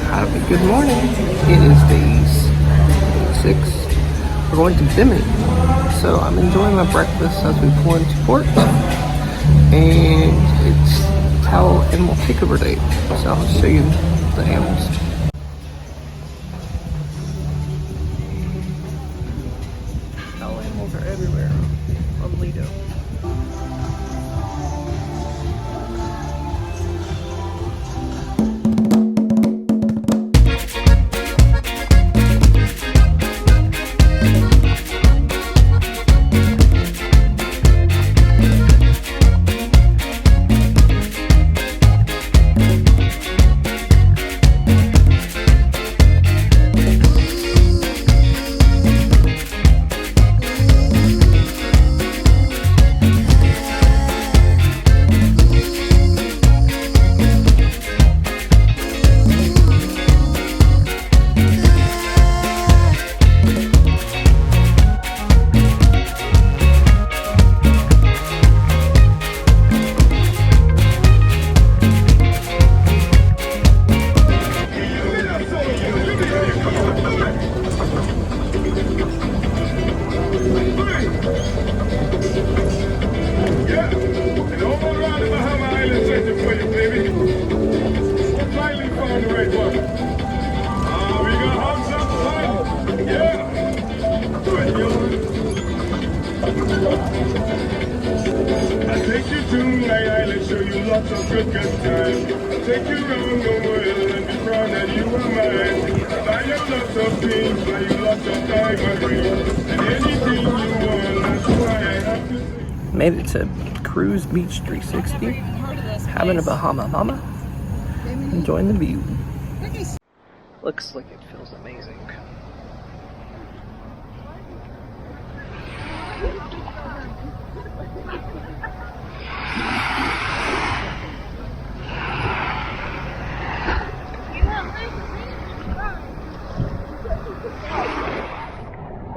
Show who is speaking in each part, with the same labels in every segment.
Speaker 1: Happy good morning. It is day 6. We're going to Bimini. So I'm enjoying my breakfast as we pull into port. And it's Towel Animal Takeover Day. So I'll show you the animals. Towel animals are everywhere on Lido.
Speaker 2: Lots of good time. Take you around the world and be proud that you are mine. Buy you lots of things, buy you lots of diamond rings, and anything you want, that's why I have to say.
Speaker 1: Made it to Cruise Beach 360. Having a Bahama Mama. Enjoying the view. Looks like it feels amazing.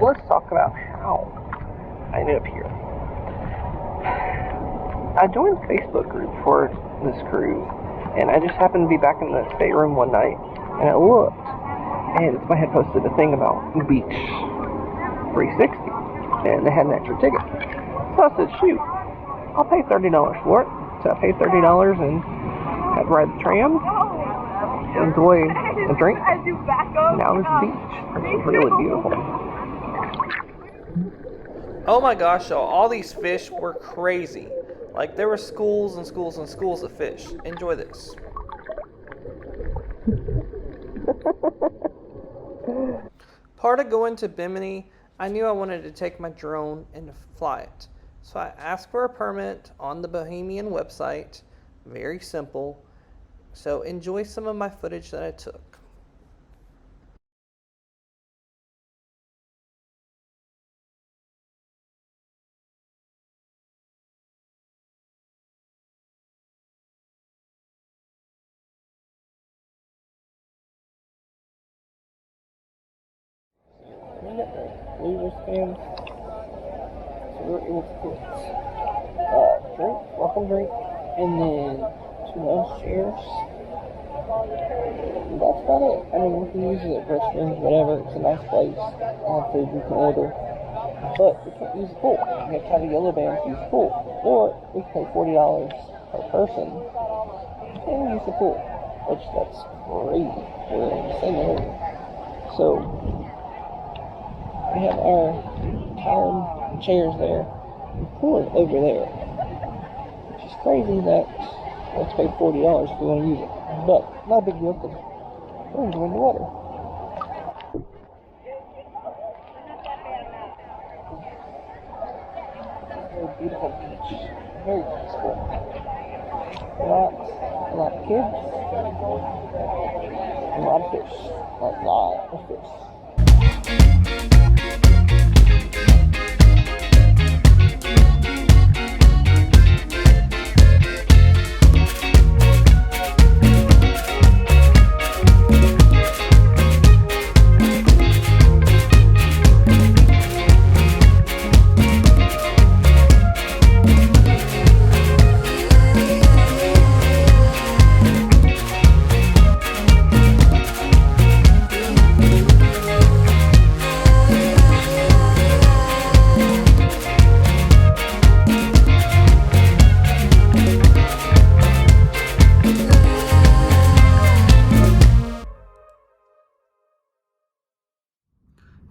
Speaker 1: Let's talk about how I ended up here. I joined the Facebook group for this cruise, and I just happened to be back in the stateroom one night, and I looked, and somebody had posted a thing about Beach 360, and they had an extra ticket. So I said, shoot, I'll pay $30 for it. So I paid $30 and had to ride the tram, enjoy a drink, and now this beach. It's really beautiful. Oh my gosh, so all these fish were crazy. Like, there were schools and schools and schools of fish. Enjoy this. Part of going to Bimini, I knew I wanted to take my drone and fly it. So I asked for a permit on the Bohemian website. Very simple. So enjoy some of my footage that I took. Leisure stands. So we're able to get drink, welcome drink, and then 2 lounge chairs. And that's about it. I mean, we can use it at restrooms, whatever. It's a nice place. Food we can order. But we can't use the pool. We have to have a yellow band to use the pool. Or we can pay $40 per person and use the pool. Which, that's crazy. We're in the same area. So, we have our towel and chairs there. The pool is over there. Which is crazy that let's pay $40 if we want to use it. But not a big deal because we're enjoying the water. Very beautiful beach. Very peaceful. A lot of kids. A lot of fish. A lot of fish.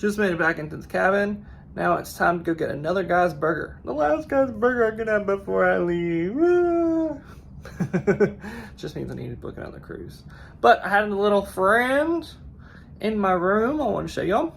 Speaker 1: Just made it back into the cabin. Now it's time to go get another guy's burger. The last guy's burger I can have before I leave. Just means I need to book another cruise. But I had a little friend in my room I want to show y'all.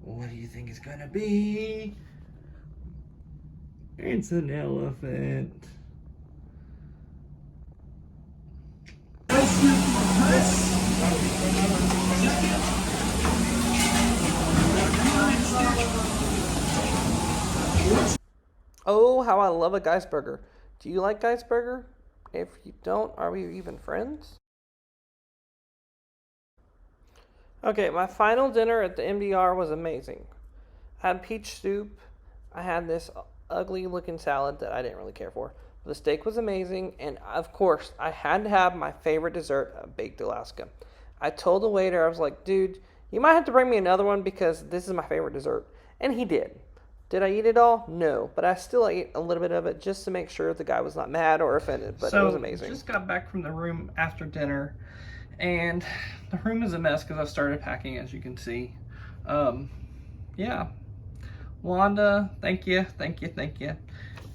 Speaker 1: What do you think it's gonna be? It's an elephant. Oh, how I love a Geist burger. Do you like Geist burger? If you don't, are we even friends? Okay, my final dinner at the MDR was amazing. I had peach soup. I had this ugly looking salad that I didn't really care for. The steak was amazing, and of course, I had to have my favorite dessert, a baked Alaska. I told the waiter, I was like, dude, you might have to bring me another one because this is my favorite dessert. And he did. Did I eat it all? No, but I still ate a little bit of it just to make sure the guy was not mad or offended, but it was amazing. Just got back from the room after dinner, and the room is a mess because I've started packing, as you can see. Yeah. Wanda, thank you.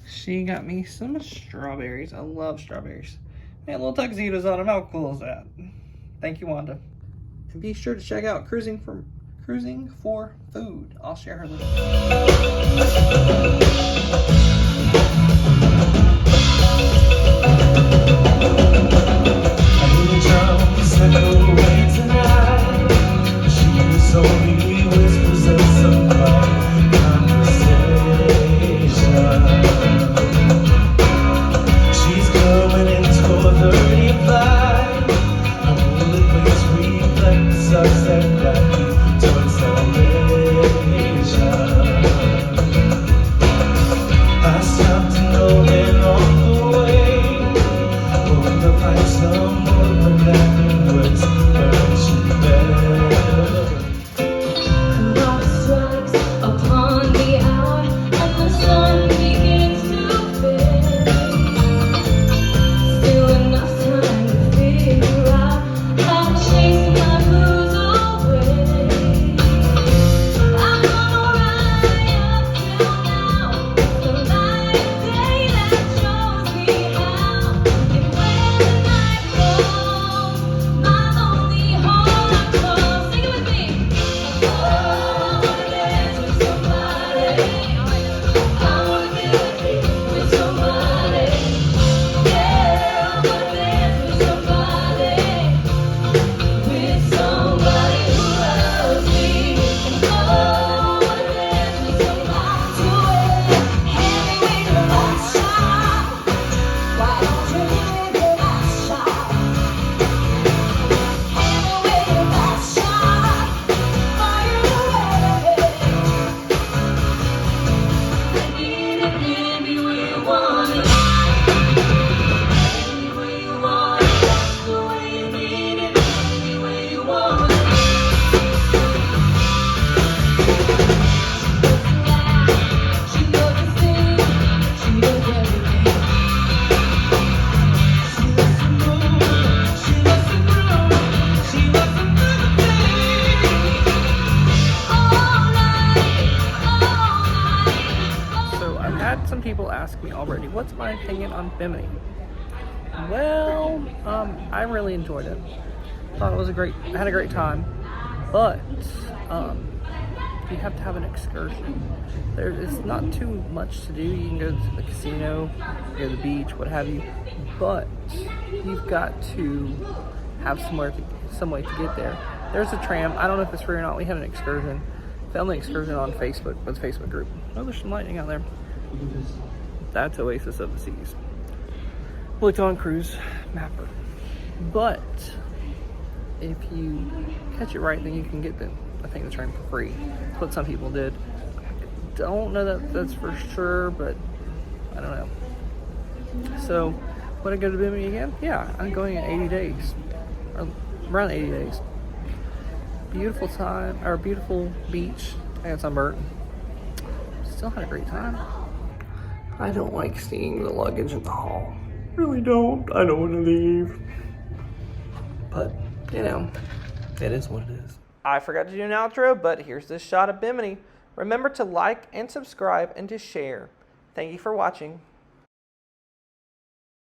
Speaker 1: She got me some strawberries. I love strawberries. Man, little tuxedos on them. How cool is that? Thank you, Wanda. And be sure to check out Cruising for Food. I'll share her link. People ask me already, what's my opinion on Bimini? Well, I really enjoyed it. Thought it was I had a great time, but you have to have an excursion. There is not too much to do. You can go to the casino, go to the beach, what have you, but you've got to have some way to get there. There's a tram. I don't know if it's free or not. We had an excursion. Found the excursion on Facebook, with the Facebook group. Oh, there's some lightning out there. That's Oasis of the Seas. Looked on Cruise Mapper. But if you catch it right, then you can get the train for free. That's what some people did. I don't know that that's for sure, but I don't know. So, would I go to Bimini again? Yeah, I'm going in 80 days. Or around 80 days. Beautiful time, or beautiful beach. I got sunburnt. Still had a great time. I don't like seeing the luggage in the hall. Really don't. I don't want to leave. But, you know, it is what it is.
Speaker 3: I forgot to do an outro, but here's this shot of Bimini. Remember to like and subscribe and to share. Thank you for watching.